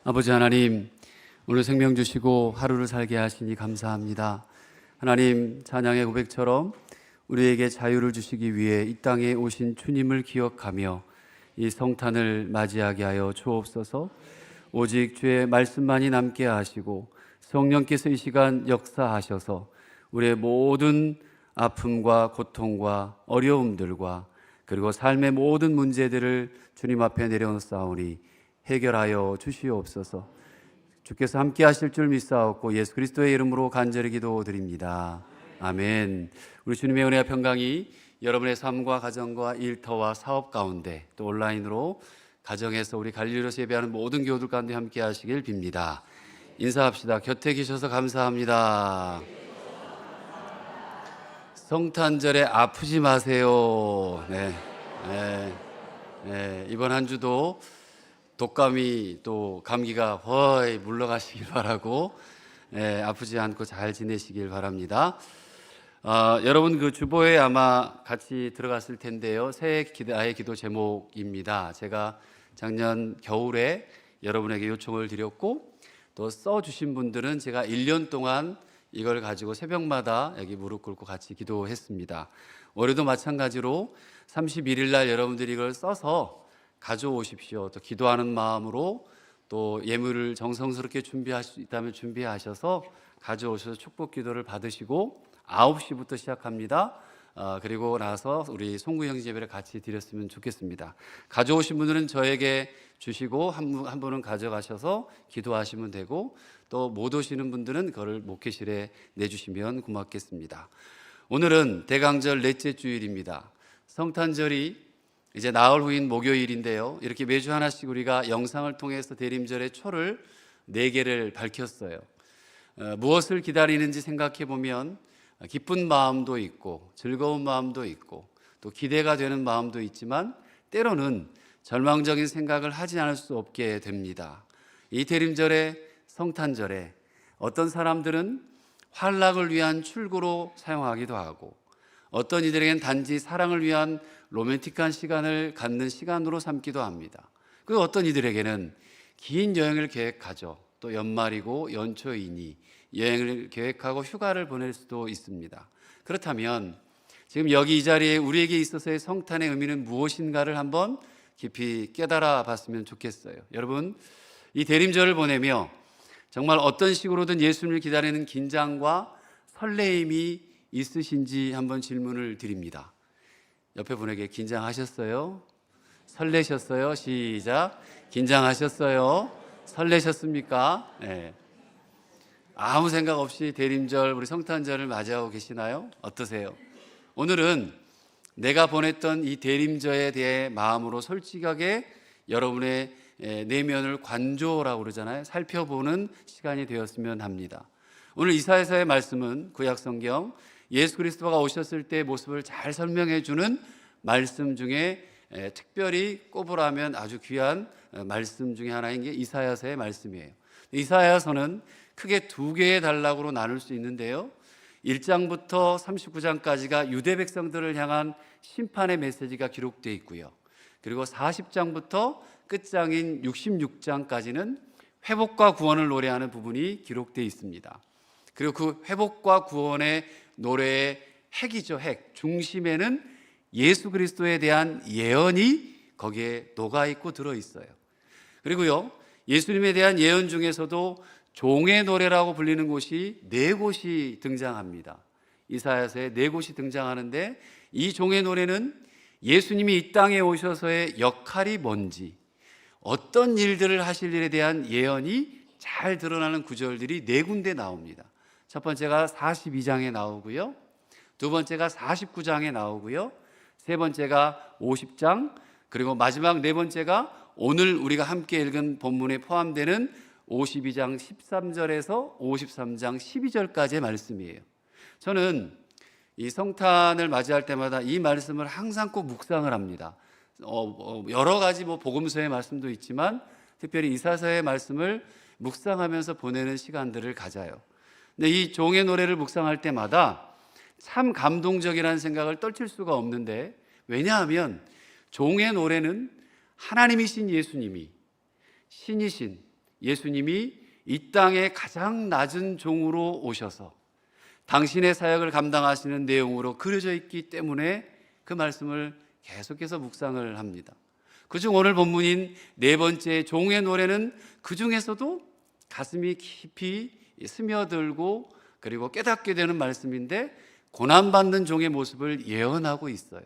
아버지 하나님, 오늘 생명 주시고 하루를 살게 하시니 감사합니다. 하나님, 찬양의 고백처럼 우리에게 자유를 주시기 위해 이 땅에 오신 주님을 기억하며 이 성탄을 맞이하게 하여 주옵소서. 오직 주의 말씀만이 남게 하시고 성령께서 이 시간 역사하셔서 우리의 모든 아픔과 고통과 어려움들과 그리고 삶의 모든 문제들을 주님 앞에 내려놓사오니 해결하여 주시옵소서. 주께서 함께 하실 줄 믿사옵고 예수 그리스도의 이름으로 간절히 기도드립니다. 아멘. 우리 주님의 은혜와 평강이 여러분의 삶과 가정과 일터와 사업 가운데 또 온라인으로 가정에서 우리 갈릴리로서 예배하는 모든 교우들 가운데 함께 하시길 빕니다. 인사합시다. 곁에 계셔서 감사합니다. 성탄절에 아프지 마세요. 이번 한 주도 독감이 또 감기가 거의 물러가시길 바라고 아프지 않고 잘 지내시길 바랍니다. 여러분 그 주보에 아마 같이 들어갔을 텐데요. 새해 나의 기도 제목입니다. 제가 작년 겨울에 여러분에게 요청을 드렸고 또 써주신 분들은 제가 1년 동안 이걸 가지고 새벽마다 여기 무릎 꿇고 같이 기도했습니다. 올해도 마찬가지로 31일 날 여러분들이 이걸 써서 가져오십시오. 또 기도하는 마음으로 또 예물을 정성스럽게 준비할 수 있다면 준비하셔서 가져오셔서 축복 기도를 받으시고 9시부터 시작합니다. 그리고 나서 우리 송구 형제 예배를 같이 드렸으면 좋겠습니다. 가져오신 분들은 저에게 주시고 한 분은 가져가셔서 기도하시면 되고 또 못 오시는 분들은 그걸 목회실에 내주시면 고맙겠습니다. 오늘은 대강절 넷째 주일입니다. 성탄절이 이제 나흘 후인 목요일인데요. 이렇게 매주 하나씩 우리가 영상을 통해서 대림절의 초를 4개를 밝혔어요. 무엇을 기다리는지 생각해 보면 기쁜 마음도 있고 즐거운 마음도 있고 또 기대가 되는 마음도 있지만 때로는 절망적인 생각을 하지 않을 수 없게 됩니다. 이 대림절의 성탄절에 어떤 사람들은 환락을 위한 출구로 사용하기도 하고 어떤 이들에겐 단지 사랑을 위한 로맨틱한 시간을 갖는 시간으로 삼기도 합니다. 그리고 어떤 이들에게는 긴 여행을 계획하죠. 또 연말이고 연초이니 여행을 계획하고 휴가를 보낼 수도 있습니다. 그렇다면 지금 여기 이 자리에 우리에게 있어서의 성탄의 의미는 무엇인가를 한번 깊이 깨달아 봤으면 좋겠어요. 여러분, 이 대림절을 보내며 정말 어떤 식으로든 예수님을 기다리는 긴장과 설레임이 있으신지 한번 질문을 드립니다. 옆에 분에게 긴장하셨어요? 설레셨어요? 시작. 긴장하셨어요? 설레셨습니까? 네. 아무 생각 없이 대림절, 우리 성탄절을 맞이하고 계시나요? 어떠세요? 오늘은 내가 보냈던 이 대림절에 대해 마음으로 솔직하게 여러분의 내면을 관조라고 그러잖아요. 살펴보는 시간이 되었으면 합니다. 오늘 이사야서의 말씀은 구약성경 예수 그리스도가 오셨을 때의 모습을 잘 설명해 주는 말씀 중에 특별히 꼽으라면 아주 귀한 말씀 중에 하나인 게 이사야서의 말씀이에요. 이사야서는 크게 2개의 단락으로 나눌 수 있는데요. 1장부터 39장까지가 유대 백성들을 향한 심판의 메시지가 기록되어 있고요. 그리고 40장부터 끝장인 66장까지는 회복과 구원을 노래하는 부분이 기록되어 있습니다. 그리고 그 회복과 구원의 노래의 핵이죠, 핵. 중심에는 예수 그리스도에 대한 예언이 거기에 녹아있고 들어있어요. 그리고요, 예수님에 대한 예언 중에서도 종의 노래라고 불리는 곳이 4곳이 등장합니다. 이사야서에 4곳이 등장하는데 이 종의 노래는 예수님이 이 땅에 오셔서의 역할이 뭔지, 어떤 일들을 하실 일에 대한 예언이 잘 드러나는 구절들이 4군데 나옵니다. 첫 번째가 42장에 나오고요. 두 번째가 49장에 나오고요. 세 번째가 50장, 그리고 마지막 4번째가 오늘 우리가 함께 읽은 본문에 포함되는 52장 13절에서 53장 12절까지의 말씀이에요. 저는 이 성탄을 맞이할 때마다 이 말씀을 항상 꼭 묵상을 합니다. 여러 가지 복음서의 말씀도 있지만 특별히 이사야서의 말씀을 묵상하면서 보내는 시간들을 가져요. 근데 이 종의 노래를 묵상할 때마다 참 감동적이라는 생각을 떨칠 수가 없는데, 왜냐하면 종의 노래는 하나님이신 예수님이 신이신 예수님이 이 땅에 가장 낮은 종으로 오셔서 당신의 사역을 감당하시는 내용으로 그려져 있기 때문에 그 말씀을 계속해서 묵상을 합니다. 그중 오늘 본문인 네 번째 종의 노래는 그 중에서도 가슴이 깊이 스며들고 그리고 깨닫게 되는 말씀인데, 고난받는 종의 모습을 예언하고 있어요.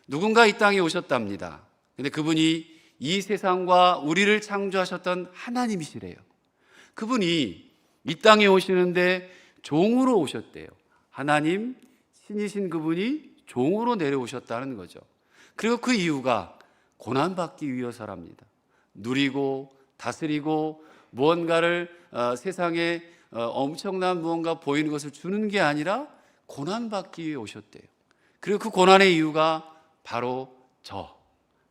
누군가 이 땅에 오셨답니다. 근데 그분이 이 세상과 우리를 창조하셨던 하나님이시래요. 그분이 이 땅에 오시는데 종으로 오셨대요. 하나님, 신이신 그분이 종으로 내려오셨다는 거죠. 그리고 그 이유가 고난받기 위해서랍니다. 누리고 다스리고 무언가를 세상에 엄청난 무언가 보이는 것을 주는 게 아니라 고난받기 위해 오셨대요. 그리고 그 고난의 이유가 바로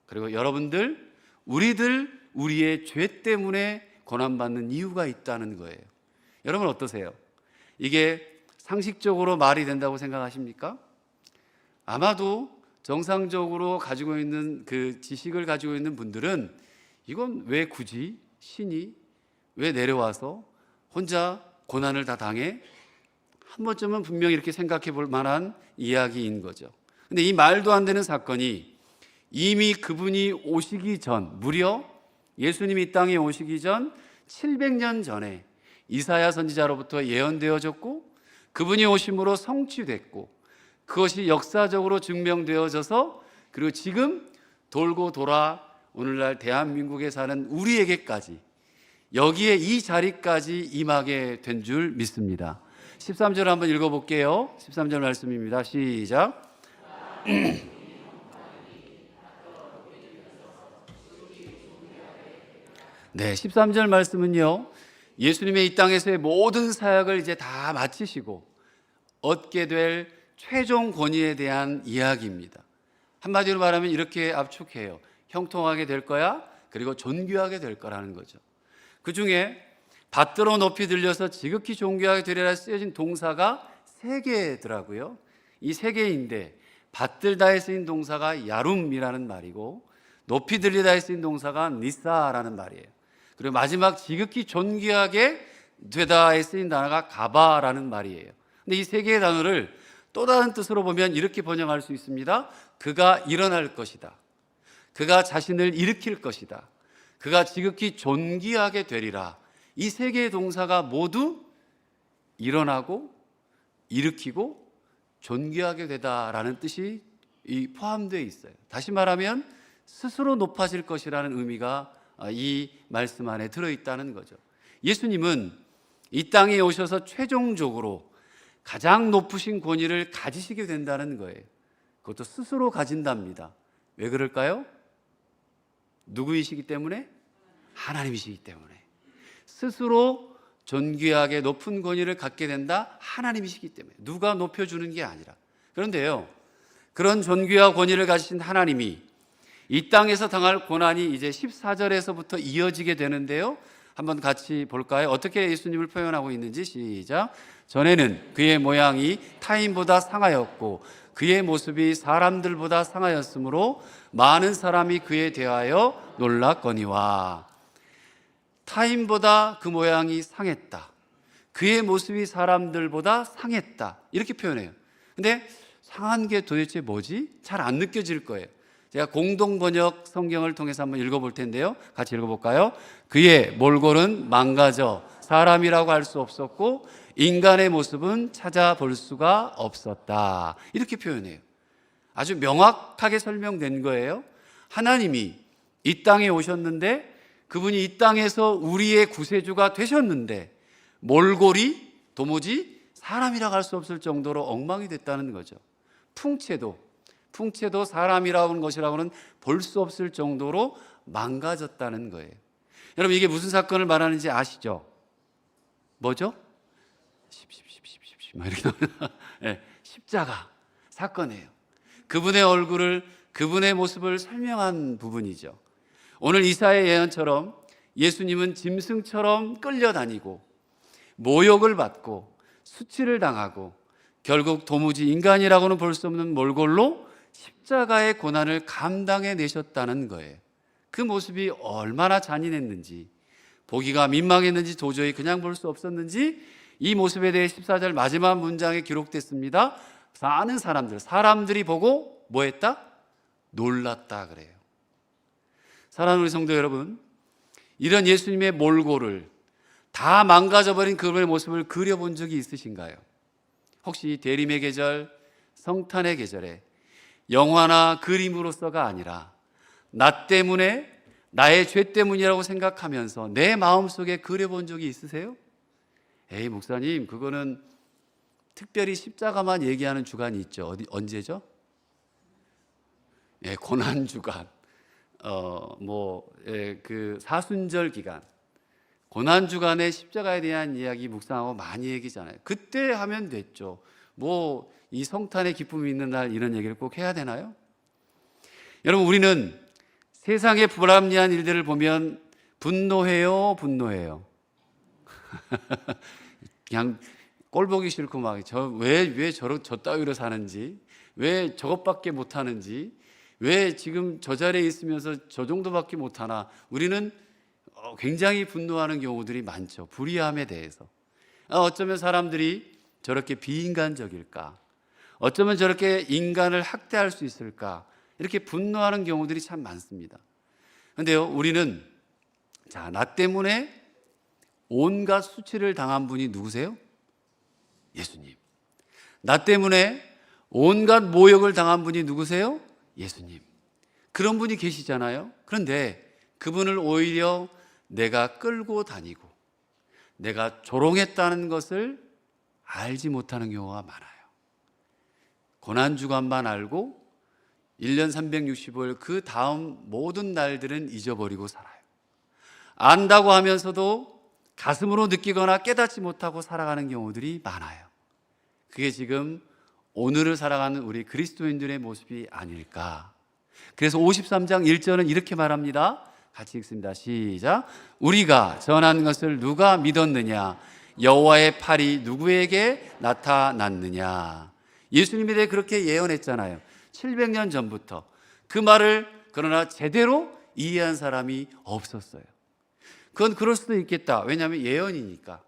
그리고 여러분들, 우리의 죄 때문에 고난받는 이유가 있다는 거예요. 여러분 어떠세요? 이게 상식적으로 말이 된다고 생각하십니까? 아마도 정상적으로 가지고 있는 그 지식을 가지고 있는 분들은 이건 왜 굳이 신이 왜 내려와서 혼자 고난을 다 당해? 한 번쯤은 분명히 이렇게 생각해 볼 만한 이야기인 거죠. 근데 이 말도 안 되는 사건이 이미 그분이 오시기 전, 무려 예수님이 이 땅에 오시기 전 700년 전에 이사야 선지자로부터 예언되어졌고, 그분이 오심으로 성취됐고, 그것이 역사적으로 증명되어져서 그리고 지금 돌고 돌아 오늘날 대한민국에 사는 우리에게까지, 여기에 이 자리까지 임하게 된 줄 믿습니다. 13절 한번 읽어볼게요. 13절 말씀입니다. 시작. 네, 13절 말씀은요, 예수님의 이 땅에서의 모든 사역을 이제 다 마치시고 얻게 될 최종 권위에 대한 이야기입니다. 한마디로 말하면 이렇게 압축해요. 형통하게 될 거야, 그리고 존귀하게 될 거라는 거죠. 그 중에 받들어 높이 들려서 지극히 존귀하게 되리라 쓰여진 동사가 3개더라고요. 이 3개인데 받들다에 쓰인 동사가 야룸이라는 말이고, 높이 들리다에 쓰인 동사가 니사라는 말이에요. 그리고 마지막 지극히 존귀하게 되다에 쓰인 단어가 가바라는 말이에요. 근데 이 3개의 단어를 또 다른 뜻으로 보면 이렇게 번역할 수 있습니다. 그가 일어날 것이다. 그가 자신을 일으킬 것이다. 그가 지극히 존귀하게 되리라. 이 3개의 동사가 모두 일어나고 일으키고 존귀하게 되다라는 뜻이 포함되어 있어요. 다시 말하면 스스로 높아질 것이라는 의미가 이 말씀 안에 들어있다는 거죠. 예수님은 이 땅에 오셔서 최종적으로 가장 높으신 권위를 가지시게 된다는 거예요. 그것도 스스로 가진답니다. 왜 그럴까요? 누구이시기 때문에? 하나님이시기 때문에. 스스로 존귀하게 높은 권위를 갖게 된다? 하나님이시기 때문에. 누가 높여주는 게 아니라. 그런데요, 그런 존귀와 권위를 가지신 하나님이 이 땅에서 당할 고난이 이제 14절에서부터 이어지게 되는데요, 한번 같이 볼까요? 어떻게 예수님을 표현하고 있는지. 시작. 전에는 그의 모양이 타인보다 상하였고 그의 모습이 사람들보다 상하였으므로 많은 사람이 그에 대하여 놀랐거니와. 타인보다 그 모양이 상했다, 그의 모습이 사람들보다 상했다, 이렇게 표현해요. 근데 상한 게 도대체 뭐지? 잘 안 느껴질 거예요. 제가 공동번역 성경을 통해서 한번 읽어볼 텐데요, 같이 읽어볼까요? 그의 몰골은 망가져 사람이라고 할 수 없었고 인간의 모습은 찾아볼 수가 없었다, 이렇게 표현해요. 아주 명확하게 설명된 거예요. 하나님이 이 땅에 오셨는데, 그분이 이 땅에서 우리의 구세주가 되셨는데 몰골이 도무지 사람이라고 할 수 없을 정도로 엉망이 됐다는 거죠. 풍채도 사람이라고 하는 것이라고는 볼 수 없을 정도로 망가졌다는 거예요. 여러분, 이게 무슨 사건을 말하는지 아시죠? 뭐죠? 이렇게 네, 십자가 사건이에요. 그분의 얼굴을, 그분의 모습을 설명한 부분이죠. 오늘 이사야의 예언처럼 예수님은 짐승처럼 끌려다니고 모욕을 받고 수치를 당하고 결국 도무지 인간이라고는 볼 수 없는 몰골로 십자가의 고난을 감당해 내셨다는 거예요. 그 모습이 얼마나 잔인했는지, 보기가 민망했는지 도저히 그냥 볼 수 없었는지 이 모습에 대해 14절 마지막 문장에 기록됐습니다. 많은 사람들이 보고 뭐 했다? 놀랐다 그래요. 사랑하는 우리 성도 여러분, 이런 예수님의 몰골을 다 망가져버린 그분의 모습을 그려본 적이 있으신가요? 혹시 대림의 계절, 성탄의 계절에 영화나 그림으로서가 아니라 나 때문에, 나의 죄 때문이라고 생각하면서 내 마음속에 그려본 적이 있으세요? 에이 목사님, 그거는 특별히 십자가만 얘기하는 주간이 있죠. 언제죠? 예, 고난주간, 그 사순절 기간, 고난주간의 십자가에 대한 이야기 묵상하고 많이 얘기잖아요. 그때 하면 됐죠. 뭐 이 성탄의 기쁨이 있는 날 이런 얘기를 꼭 해야 되나요? 여러분, 우리는 세상의 불합리한 일들을 보면 분노해요. 그냥 꼴 보기 싫고 막 왜 저 따위로 사는지, 왜 저것밖에 못하는지, 왜 지금 저 자리에 있으면서 저 정도밖에 못하나, 우리는 굉장히 분노하는 경우들이 많죠. 불의함에 대해서. 어쩌면 사람들이 저렇게 비인간적일까? 어쩌면 저렇게 인간을 학대할 수 있을까? 이렇게 분노하는 경우들이 참 많습니다. 그런데요, 우리는 나 때문에 온갖 수치를 당한 분이 누구세요? 예수님. 나 때문에 온갖 모욕을 당한 분이 누구세요? 예수님. 그런 분이 계시잖아요. 그런데 그분을 오히려 내가 끌고 다니고 내가 조롱했다는 것을 알지 못하는 경우가 많아요. 고난주간만 알고 1년 365일 그 다음 모든 날들은 잊어버리고 살아요. 안다고 하면서도 가슴으로 느끼거나 깨닫지 못하고 살아가는 경우들이 많아요. 그게 지금 오늘을 살아가는 우리 그리스도인들의 모습이 아닐까. 그래서 53장 1절은 이렇게 말합니다. 같이 읽습니다. 시작. 우리가 전한 것을 누가 믿었느냐? 여호와의 팔이 누구에게 나타났느냐? 예수님에 대해 그렇게 예언했잖아요. 700년 전부터. 그 말을 그러나 제대로 이해한 사람이 없었어요. 그건 그럴 수도 있겠다. 왜냐하면 예언이니까.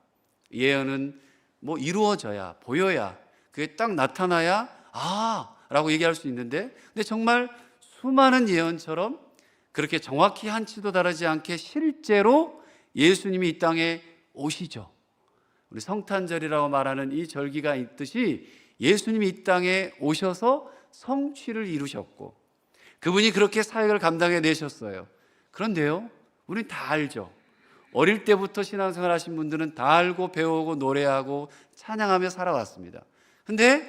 예언은 뭐 이루어져야, 보여야, 그게 딱 나타나야 라고 얘기할 수 있는데, 근데 정말 수많은 예언처럼 그렇게 정확히 한치도 다르지 않게 실제로 예수님이 이 땅에 오시죠. 우리 성탄절이라고 말하는 이 절기가 있듯이 예수님이 이 땅에 오셔서 성취를 이루셨고 그분이 그렇게 사역을 감당해 내셨어요. 그런데요, 우린 다 알죠. 어릴 때부터 신앙생활 하신 분들은 다 알고 배우고 노래하고 찬양하며 살아왔습니다. 근데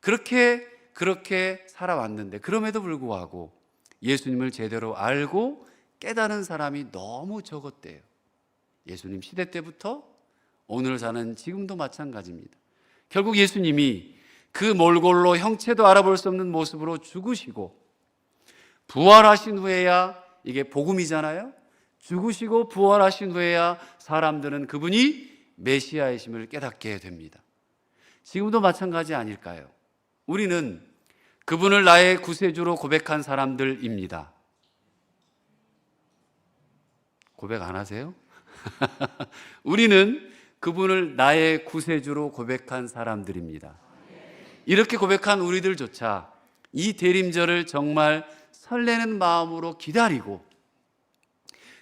그렇게 살아왔는데 그럼에도 불구하고 예수님을 제대로 알고 깨달은 사람이 너무 적었대요. 예수님 시대 때부터 오늘 사는 지금도 마찬가지입니다. 결국 예수님이 그 몰골로 형체도 알아볼 수 없는 모습으로 죽으시고 부활하신 후에야, 이게 복음이잖아요. 죽으시고 부활하신 후에야 사람들은 그분이 메시아이심을 깨닫게 됩니다. 지금도 마찬가지 아닐까요? 우리는 그분을 나의 구세주로 고백한 사람들입니다. 고백 안 하세요? 우리는 그분을 나의 구세주로 고백한 사람들입니다. 이렇게 고백한 우리들조차 이 대림절을 정말 설레는 마음으로 기다리고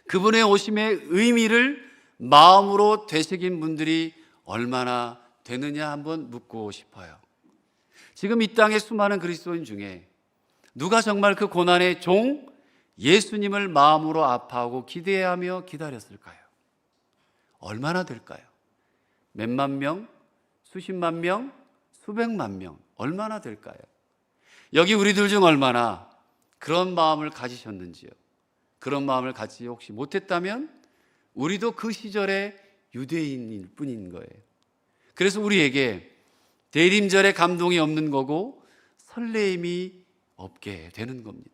그분의 오심의 의미를 마음으로 되새긴 분들이 얼마나 되느냐 한번 묻고 싶어요. 지금 이 땅의 수많은 그리스도인 중에 누가 정말 그 고난의 종 예수님을 마음으로 아파하고 기대하며 기다렸을까요? 얼마나 될까요? 몇만 명, 수십만 명, 수백만 명, 얼마나 될까요? 여기 우리들 중 얼마나 그런 마음을 가지셨는지요. 그런 마음을 갖지 혹시 못했다면 우리도 그 시절의 유대인일 뿐인 거예요. 그래서 우리에게 대림절의 감동이 없는 거고 설레임이 없게 되는 겁니다.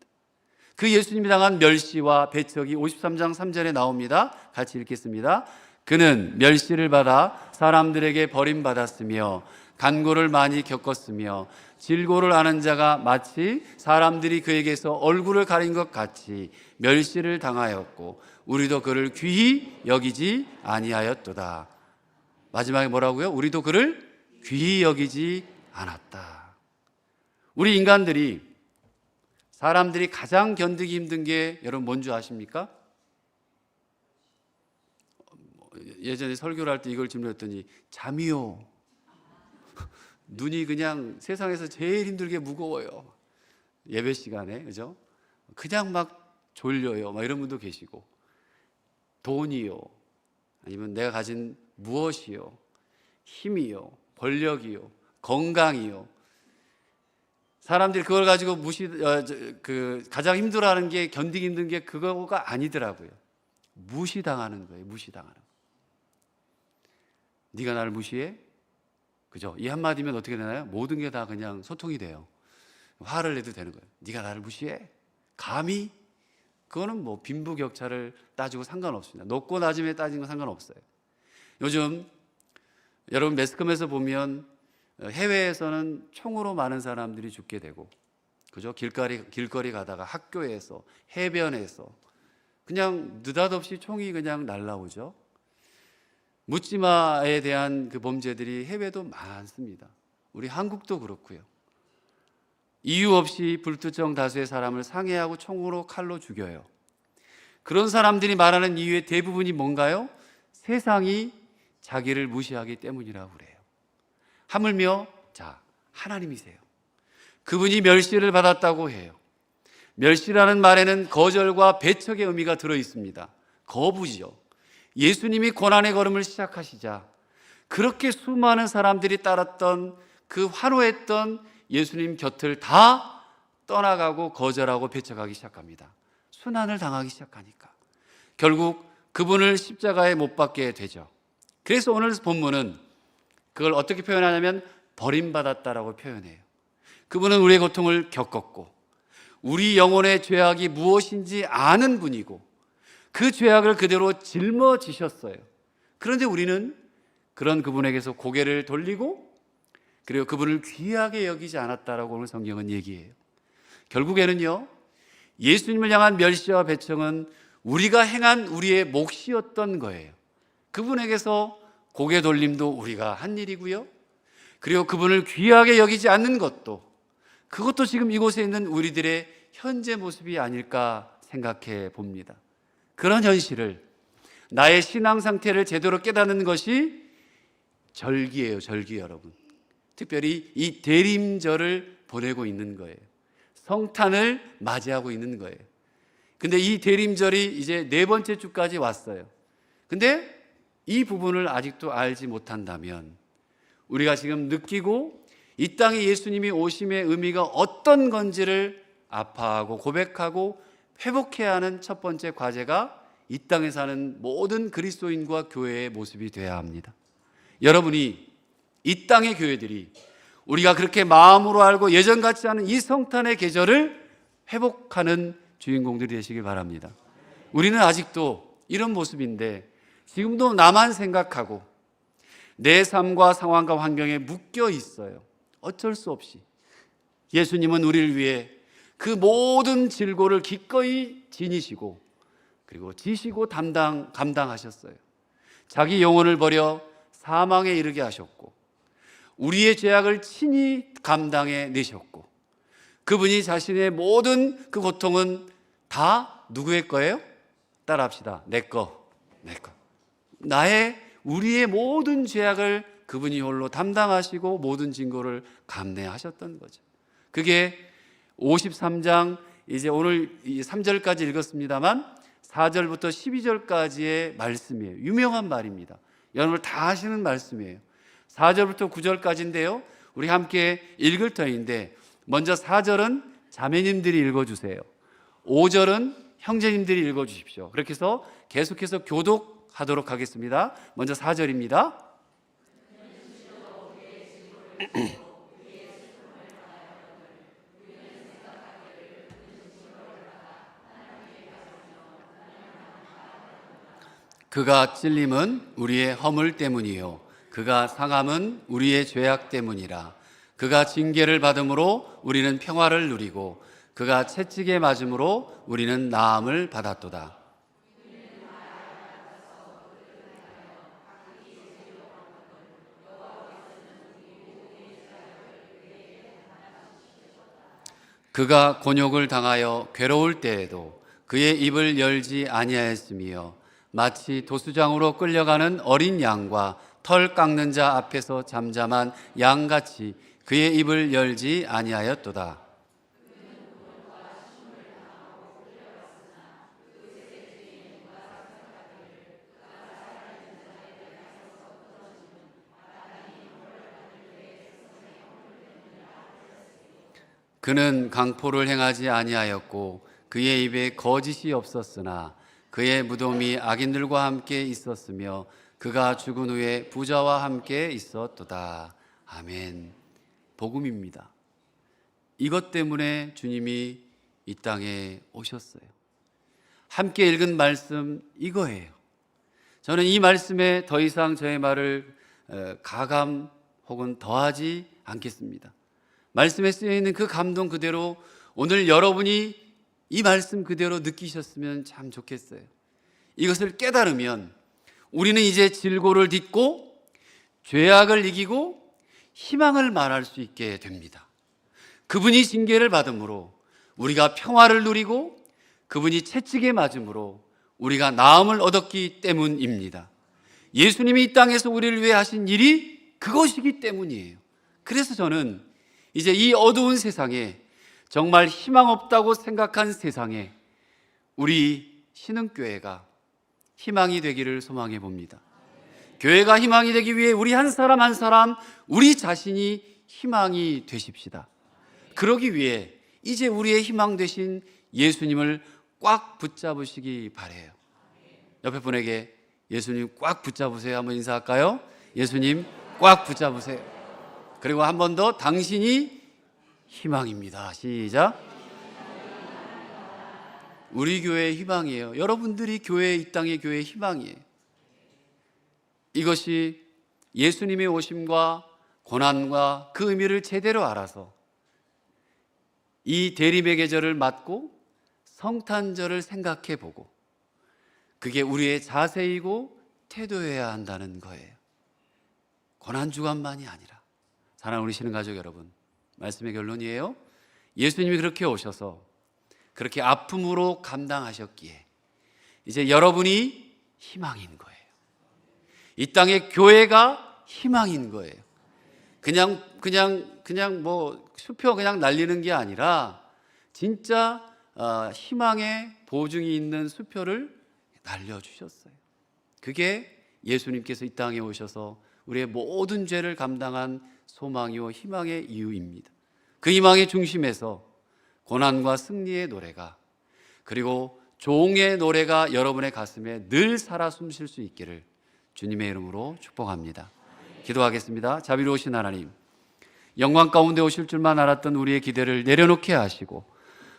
그 예수님이 당한 멸시와 배척이 53장 3절에 나옵니다. 같이 읽겠습니다. 그는 멸시를 받아 사람들에게 버림받았으며 간고를 많이 겪었으며 질고를 아는 자가 마치 사람들이 그에게서 얼굴을 가린 것 같이 멸시를 당하였고 우리도 그를 귀히 여기지 아니하였도다. 마지막에 뭐라고요? 우리도 그를 귀히 여기지 않았다. 우리 인간들이, 사람들이 가장 견디기 힘든 게 여러분 뭔지 아십니까? 예전에 설교를 할 때 이걸 질문했더니 잠이요. 눈이 그냥 세상에서 제일 힘들게 무거워요. 예배 시간에, 그죠? 그냥 막 졸려요. 막 이런 분도 계시고, 돈이요. 아니면 내가 가진 무엇이요. 힘이요. 권력이요. 건강이요. 사람들이 그걸 가지고 가장 힘들어하는 게, 견디기 힘든 게 그거가 아니더라고요. 무시당하는 거예요. 무시당하는 거. 네가 나를 무시해? 그죠? 이 한마디면 어떻게 되나요? 모든 게 다 그냥 소통이 돼요. 화를 내도 되는 거예요. 네가 나를 무시해? 감히? 그거는 뭐 빈부격차를 따지고 상관없습니다. 높고 낮음에 따지는 건 상관없어요. 요즘 여러분 매스컴에서 보면 해외에서는 총으로 많은 사람들이 죽게 되고, 그죠? 길거리 가다가, 학교에서, 해변에서 그냥 느닷없이 총이 그냥 날라오죠. 묻지마에 대한 그 범죄들이 해외도 많습니다. 우리 한국도 그렇고요. 이유 없이 불특정 다수의 사람을 상해하고 총으로, 칼로 죽여요. 그런 사람들이 말하는 이유의 대부분이 뭔가요? 세상이 자기를 무시하기 때문이라고 그래요. 하물며 하나님이세요. 그분이 멸시를 받았다고 해요. 멸시라는 말에는 거절과 배척의 의미가 들어 있습니다. 거부죠. 예수님이 고난의 걸음을 시작하시자 그렇게 수많은 사람들이 따랐던, 그 환호했던 예수님 곁을 다 떠나가고 거절하고 배척하기 시작합니다. 순환을 당하기 시작하니까 결국 그분을 십자가에 못 박게 되죠. 그래서 오늘 본문은 그걸 어떻게 표현하냐면 버림받았다라고 표현해요. 그분은 우리의 고통을 겪었고, 우리 영혼의 죄악이 무엇인지 아는 분이고, 그 죄악을 그대로 짊어지셨어요. 그런데 우리는 그런 그분에게서 고개를 돌리고, 그리고 그분을 귀하게 여기지 않았다라고 오늘 성경은 얘기해요. 결국에는요, 예수님을 향한 멸시와 배척은 우리가 행한 우리의 몫이었던 거예요. 그분에게서 고개 돌림도 우리가 한 일이고요, 그리고 그분을 귀하게 여기지 않는 것도, 그것도 지금 이곳에 있는 우리들의 현재 모습이 아닐까 생각해 봅니다. 그런 현실을, 나의 신앙 상태를 제대로 깨닫는 것이 절기예요. 절기 여러분. 특별히 이 대림절을 보내고 있는 거예요. 성탄을 맞이하고 있는 거예요. 근데 이 대림절이 이제 4번째 주까지 왔어요. 근데 이 부분을 아직도 알지 못한다면, 우리가 지금 느끼고 이 땅에 예수님이 오심의 의미가 어떤 건지를 아파하고 고백하고 회복해야 하는 첫 번째 과제가 이 땅에 사는 모든 그리스도인과 교회의 모습이 되어야 합니다. 여러분이, 이 땅의 교회들이 우리가 그렇게 마음으로 알고 예전 같지 않은 이 성탄의 계절을 회복하는 주인공들이 되시길 바랍니다. 우리는 아직도 이런 모습인데, 지금도 나만 생각하고 내 삶과 상황과 환경에 묶여 있어요. 어쩔 수 없이. 예수님은 우리를 위해 그 모든 질고를 기꺼이 지니시고, 그리고 지시고 감당하셨어요. 자기 영혼을 버려 사망에 이르게 하셨고, 우리의 죄악을 친히 감당해 내셨고, 그분이 자신의 모든 그 고통은 다 누구의 거예요? 따라합시다. 내 거. 우리의 모든 죄악을 그분이 홀로 담당하시고 모든 징고를 감내하셨던 거죠. 그게 53장, 이제 오늘 3절까지 읽었습니다만 4절부터 12절까지의 말씀이에요. 유명한 말입니다. 여러분 다 아시는 말씀이에요. 4절부터 9절까지인데요, 우리 함께 읽을 터인데, 먼저 4절은 자매님들이 읽어주세요. 5절은 형제님들이 읽어주십시오. 그렇게 해서 계속해서 교독하도록 하겠습니다. 먼저 4절입니다. 그가 찔림은 우리의 허물 때문이요, 그가 상함은 우리의 죄악 때문이라. 그가 징계를 받음으로 우리는 평화를 누리고, 그가 채찍에 맞음으로 우리는 나음을 받았도다. 그가 곤욕을 당하여 괴로울 때에도 그의 입을 열지 아니하였으며 마치 도수장으로 끌려가는 어린 양과 털 깎는 자 앞에서 잠잠한 양같이 그의 입을 열지 아니하였도다. 그는 강포를 행하지 아니하였고 그의 입에 거짓이 없었으나 그의 무덤이 악인들과 함께 있었으며 그가 죽은 후에 부자와 함께 있었도다. 아멘. 복음입니다. 이것 때문에 주님이 이 땅에 오셨어요. 함께 읽은 말씀 이거예요. 저는 이 말씀에 더 이상 저의 말을 가감 혹은 더하지 않겠습니다. 말씀에 쓰여 있는 그 감동 그대로 오늘 여러분이 이 말씀 그대로 느끼셨으면 참 좋겠어요. 이것을 깨달으면 우리는 이제 질고를 딛고 죄악을 이기고 희망을 말할 수 있게 됩니다. 그분이 징계를 받음으로 우리가 평화를 누리고 그분이 채찍에 맞음으로 우리가 나음을 얻었기 때문입니다. 예수님이 이 땅에서 우리를 위해 하신 일이 그것이기 때문이에요. 그래서 저는 이제 이 어두운 세상에 정말 희망 없다고 생각한 세상에 우리 신흥교회가 희망이 되기를 소망해 봅니다. 교회가 희망이 되기 위해 우리 한 사람 한 사람 우리 자신이 희망이 되십시다. 그러기 위해 이제 우리의 희망 되신 예수님을 꽉 붙잡으시기 바래요. 옆에 분에게 예수님 꽉 붙잡으세요 한번 인사할까요? 예수님 꽉 붙잡으세요. 그리고 한 번 더 당신이 희망입니다. 시작. 우리 교회의 희망이에요. 여러분들이 교회, 이 땅의 교회의 희망이에요. 이것이 예수님의 오심과 고난과 그 의미를 제대로 알아서 이 대림의 계절을 맞고 성탄절을 생각해 보고 그게 우리의 자세이고 태도여야 한다는 거예요. 고난주간만이 아니라. 사랑하는 우리 신흥가족 여러분, 말씀의 결론이에요. 예수님이 그렇게 오셔서 그렇게 아픔으로 감당하셨기에 이제 여러분이 희망인 거예요. 이 땅의 교회가 희망인 거예요. 그냥 뭐 수표 그냥 날리는 게 아니라 진짜 희망의 보증이 있는 수표를 날려주셨어요. 그게 예수님께서 이 땅에 오셔서 우리의 모든 죄를 감당한 소망이요 희망의 이유입니다. 그 희망의 중심에서 고난과 승리의 노래가 그리고 종의 노래가 여러분의 가슴에 늘 살아 숨쉴 수 있기를 주님의 이름으로 축복합니다. 기도하겠습니다. 자비로우신 하나님, 영광 가운데 오실 줄만 알았던 우리의 기대를 내려놓게 하시고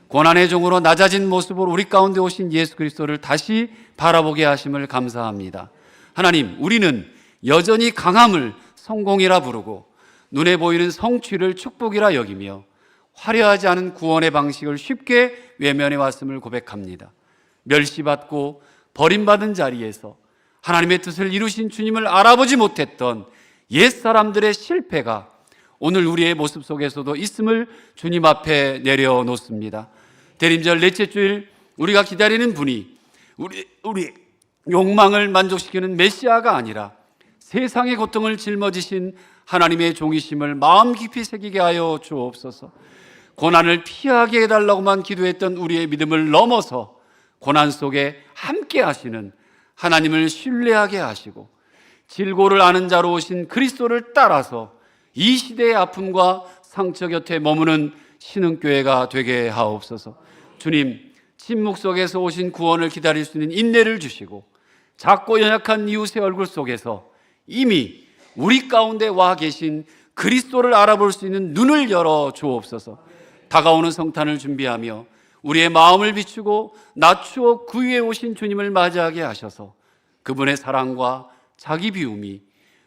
고난의 종으로 낮아진 모습으로 우리 가운데 오신 예수 그리스도를 다시 바라보게 하심을 감사합니다. 하나님, 우리는 여전히 강함을 성공이라 부르고 눈에 보이는 성취를 축복이라 여기며 화려하지 않은 구원의 방식을 쉽게 외면해 왔음을 고백합니다. 멸시받고 버림받은 자리에서 하나님의 뜻을 이루신 주님을 알아보지 못했던 옛사람들의 실패가 오늘 우리의 모습 속에서도 있음을 주님 앞에 내려놓습니다. 대림절 넷째 주일 우리가 기다리는 분이 우리 욕망을 만족시키는 메시아가 아니라 세상의 고통을 짊어지신 하나님의 종이심을 마음 깊이 새기게 하여 주옵소서. 고난을 피하게 해달라고만 기도했던 우리의 믿음을 넘어서 고난 속에 함께 하시는 하나님을 신뢰하게 하시고 질고를 아는 자로 오신 그리스도를 따라서 이 시대의 아픔과 상처 곁에 머무는 신흥교회가 되게 하옵소서. 주님, 침묵 속에서 오신 구원을 기다릴 수 있는 인내를 주시고 작고 연약한 이웃의 얼굴 속에서 이미 우리 가운데 와 계신 그리스도를 알아볼 수 있는 눈을 열어 주옵소서. 다가오는 성탄을 준비하며 우리의 마음을 비추고 낮추어 그 위에 오신 주님을 맞이하게 하셔서 그분의 사랑과 자기 비움이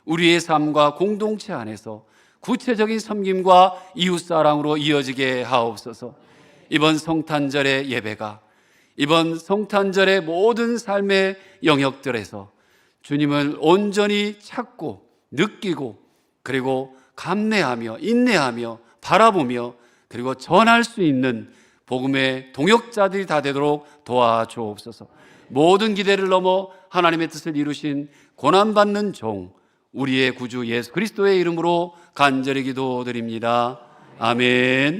우리의 삶과 공동체 안에서 구체적인 섬김과 이웃사랑으로 이어지게 하옵소서. 이번 성탄절의 예배가 이번 성탄절의 모든 삶의 영역들에서 주님을 온전히 찾고 느끼고 그리고 감내하며 인내하며 바라보며 그리고 전할 수 있는 복음의 동역자들이 다 되도록 도와주옵소서. 모든 기대를 넘어 하나님의 뜻을 이루신 고난받는 종 우리의 구주 예수 그리스도의 이름으로 간절히 기도드립니다. 아멘.